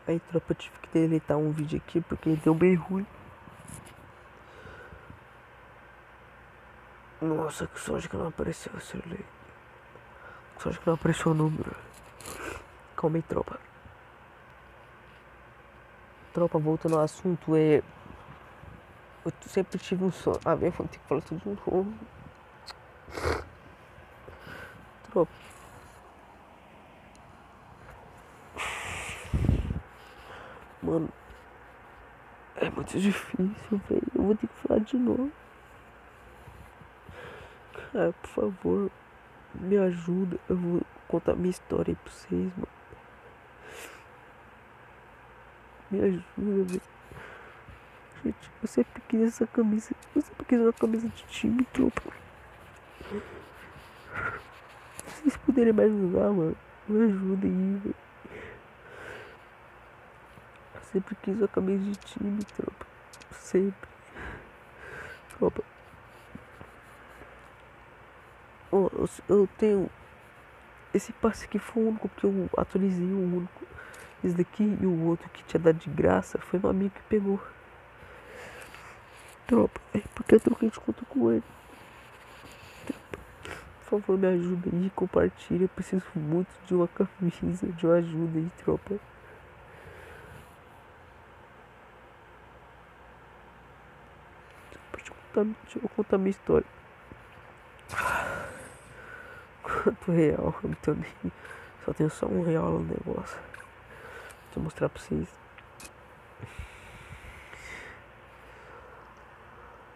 Aí, tropa, eu tive que deletar um vídeo aqui porque deu bem ruim. Nossa, que sorte que não apareceu o celular. Que sorte que não apareceu o número. Calma aí, tropa. Tropa, voltando ao assunto, eu sempre tive um sonho. Ah, bem, vou ter que falar tudo de novo. Tropa, mano, é muito difícil, velho. Eu vou ter que falar de novo. Cara, por favor, me ajuda. Eu vou contar minha história aí pra vocês, mano. Me ajuda, velho. Gente, eu sempre quis essa camisa. Eu sempre quis uma camisa de time, tropa. Se vocês puderem me ajudar, mano, me ajudem aí, velho. Eu sempre quis uma camisa de time, tropa. Sempre. Tropa. Ó, eu tenho. Esse passe aqui foi o único que eu atualizei, o único. Esse daqui e o outro que tinha dado de graça foi meu amigo que pegou. Tropa, é porque eu troquei de conta com ele. Por favor, me ajuda aí, compartilha. Eu preciso muito de uma camisa, de uma ajuda aí, tropa. Deixa eu contar minha história. Quanto real, eu não tenho nem. Só tenho só R$1 no negócio. Deixa eu mostrar pra vocês.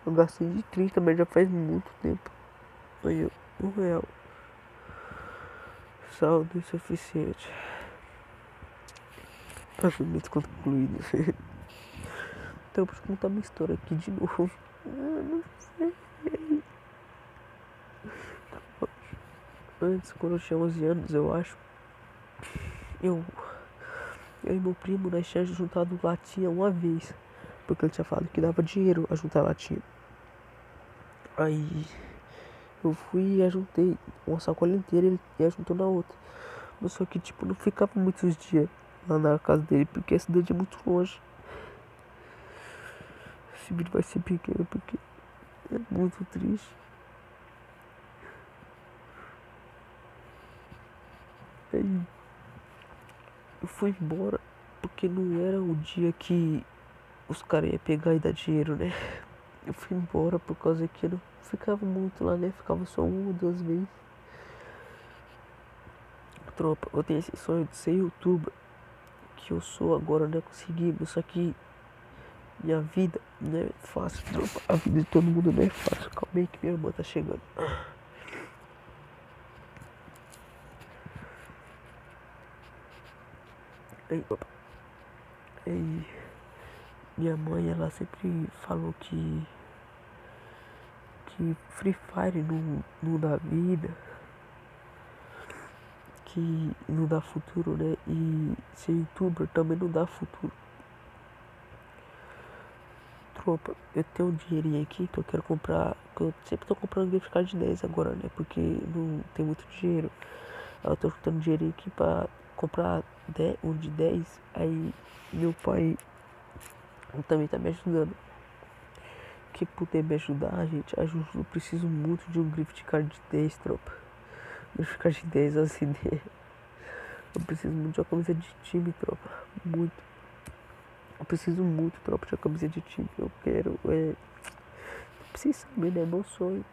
Eu gastei de 30, mas já faz muito tempo. Aí, ó, R$1. Saldo insuficiente. Pagamento concluído. Então, deixa eu contar minha história aqui de novo. Eu não sei. Antes, quando eu tinha 11 anos, eu acho, eu e meu primo, nós tínhamos juntado latinha uma vez, porque ele tinha falado que dava dinheiro a juntar latinha. Aí eu fui e ajuntei uma sacola inteira e ele ajuntou na outra. Mas só que, tipo, não ficava muitos dias lá na casa dele, porque a cidade é muito longe. Esse vídeo vai ser pequeno porque é muito triste. Aí eu fui embora porque não era o dia que os caras iam pegar e dar dinheiro, né? Eu fui embora por causa que eu não ficava muito lá, né? Ficava só uma ou duas vezes. Tropa, eu tenho esse sonho de ser youtuber, que eu sou agora, né? Consegui, mas só que minha vida não é fácil, tropa. A vida de todo mundo não é fácil. Calma aí que minha irmã tá chegando. Aí, tropa. Aí, minha mãe, ela sempre falou que Free Fire não dá vida, que não dá futuro, né? E ser youtuber também não dá futuro. Tropa, eu tenho um dinheirinho aqui que eu quero comprar, que eu sempre tô comprando gift card de 10 agora, né? Porque não tem muito dinheiro. Aí eu tô juntando dinheirinho aqui pra comprar um de 10. Aí meu pai também tá me ajudando. Quem puder me ajudar, gente, ajuda. Eu preciso muito de um gift card de 10, tropa. Gift card de 10 assim. Eu preciso muito de uma camisa de time, tropa. Muito. Eu preciso muito, tropa, de uma camisa de time. Eu quero, Vocês sabem, né? Meu sonho.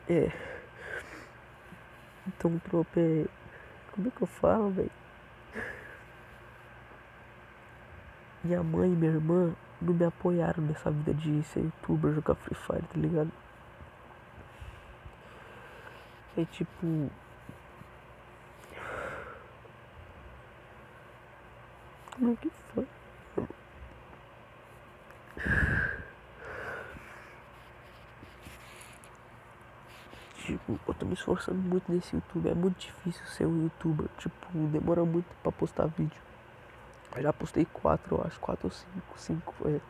É. Então, tropa, como é que eu falo, velho? Minha mãe e minha irmã não me apoiaram nessa vida de ser youtuber, jogar Free Fire, tá ligado? É tipo. Como é que foi? Tipo, eu tô me esforçando muito nesse YouTube. É muito difícil ser um youtuber. Tipo, demora muito pra postar vídeo. Eu já postei 4, eu acho. 4 ou 5. 5 foi.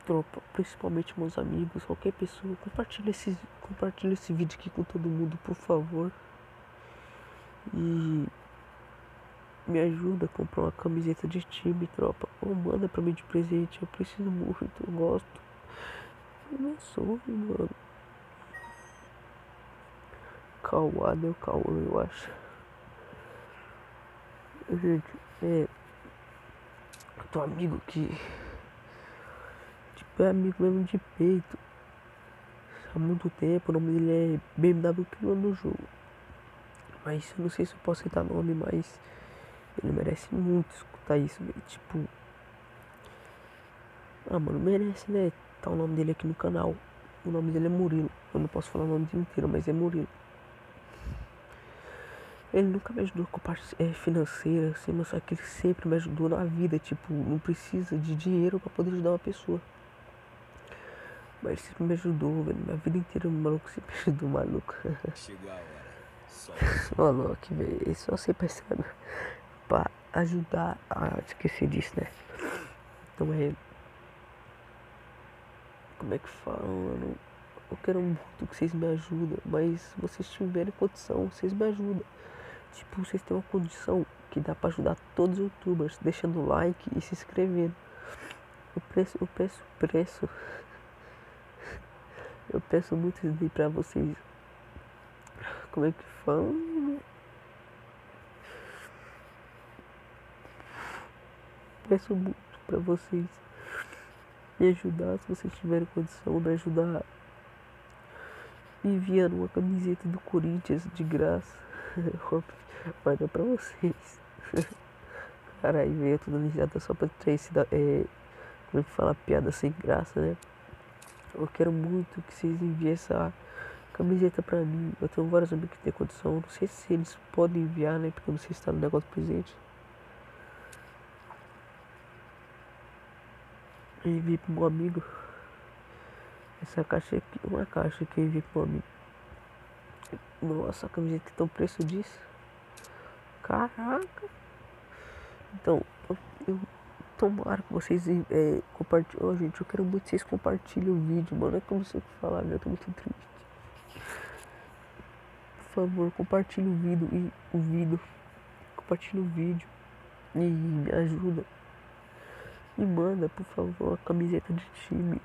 tropa, principalmente meus amigos, qualquer pessoa, compartilha esse vídeo aqui com todo mundo, por favor. E me ajuda a comprar uma camiseta de time, tropa. Ou manda pra mim de presente, eu preciso muito, eu gosto. É meu sonho, mano. Cauã, meu Cauã, eu acho. Gente, eu tô amigo que, tipo, é amigo mesmo de peito. Há muito tempo, o nome dele é BMW que no jogo. Mas eu não sei se eu posso citar nome, mas ele merece muito escutar isso, velho. Tipo, mano, merece, né? Tá o nome dele aqui no canal. O nome dele é Murilo. Eu não posso falar o nome dele inteiro, mas é Murilo. Ele nunca me ajudou com a parte financeira, assim, mas só que ele sempre me ajudou na vida. Tipo, não precisa de dinheiro pra poder ajudar uma pessoa. Mas ele sempre me ajudou, velho. Minha vida inteira o maluco sempre me ajudou, maluco. Chegou a hora. Solta o som. Maluco, velho. Ele só sempre pensando pra ajudar a esquecer disso, né? Então como é que fala, mano? Eu quero muito que vocês me ajudem, mas se vocês tiverem condição, vocês me ajudam. Tipo, vocês têm uma condição que dá pra ajudar todos os youtubers, deixando like e se inscrevendo. Eu peço muito isso daí pra vocês. Como é que fala? Peço muito pra vocês me ajudar, se vocês tiverem condição, me ajudar me enviando uma camiseta do Corinthians de graça. Vai dar pra vocês. Caralho, veio toda risada só pra ter esse como é que fala, piada sem graça, né? Eu quero muito que vocês enviem essa camiseta pra mim. Eu tenho vários amigos que têm condição. Não sei se eles podem enviar, né? Porque eu não sei se tá no negócio presente. Eu enviei pro meu amigo. Essa caixa aqui, uma caixa que eu enviei pro meu amigo. Nossa, a camiseta tem o preço disso. Caraca. Então, eu tomara que vocês compartilhem. Oh, gente, eu quero muito que vocês compartilhem o vídeo, mano. É como se eu falar, eu tô muito triste. Por favor, compartilhe o vídeo. Compartilhe o vídeo e me ajuda. Me manda, por favor, a camiseta de time.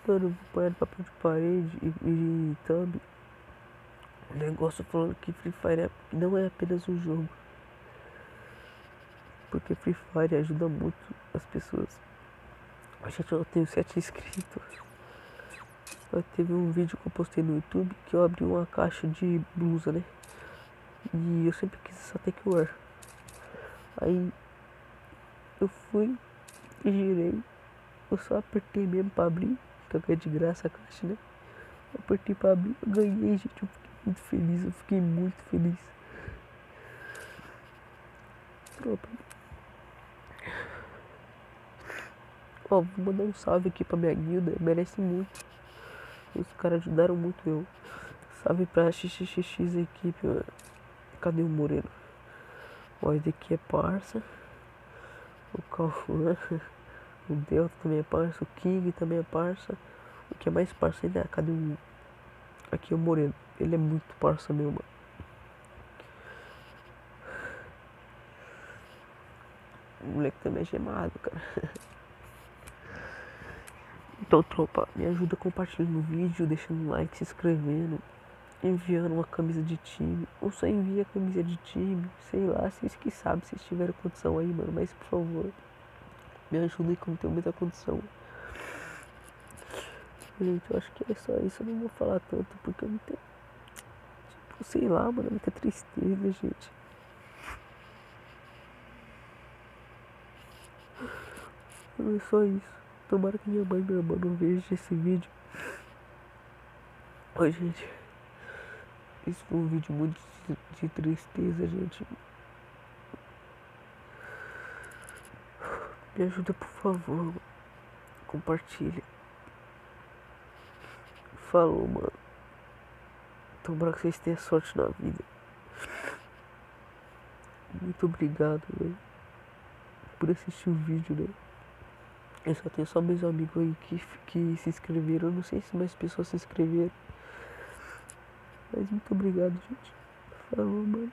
Mano, eu vou pôr no papel de parede e thumb. O negócio falando que Free Fire não é apenas um jogo. Porque Free Fire ajuda muito as pessoas. Gente, eu tenho 7 inscritos. Teve um vídeo que eu postei no YouTube que eu abri uma caixa de blusa, né? E eu sempre quis essa Take-Wear. Aí eu fui e girei. Eu só apertei mesmo pra abrir. Que eu ganhei de graça a caixa, né? Eu apertei pra abrir, eu ganhei, gente. Eu fiquei muito feliz, eu fiquei muito feliz. Tropa. Ó, vou mandar um salve aqui pra minha guilda, merece muito. Os caras ajudaram muito eu. Salve pra XXX equipe, mano. Cadê o Moreno? Ó, esse aqui é parça. O Cauã, o Delta também é parça. O King também é parça. O que é mais parça ainda? Cadê o. Aqui é o Moreno. Ele é muito parça meu, mano. O moleque também é gemado, cara. Então, tropa, me ajuda compartilhando o vídeo, deixando um like, se inscrevendo, enviando uma camisa de time. Ou só envia a camisa de time, sei lá, vocês que sabem, se tiverem condição aí, mano. Mas, por favor, me ajudem que eu não tenho muita condição. Gente, eu acho que é só isso, eu não vou falar tanto, porque eu não tenho. Tipo, sei lá, mano, é muita tristeza, gente. Não é só isso. Tomara que minha mãe e minha irmã não vejam esse vídeo. Oi, gente. Esse foi um vídeo muito de tristeza, gente. Me ajuda, por favor. Compartilha. Falou, mano. Tomara que vocês tenham sorte na vida. Muito obrigado, velho, por assistir o vídeo, né? Eu só tenho só meus amigos aí que se inscreveram. Eu não sei se mais pessoas se inscreveram. Mas muito obrigado, gente. Falou, mano.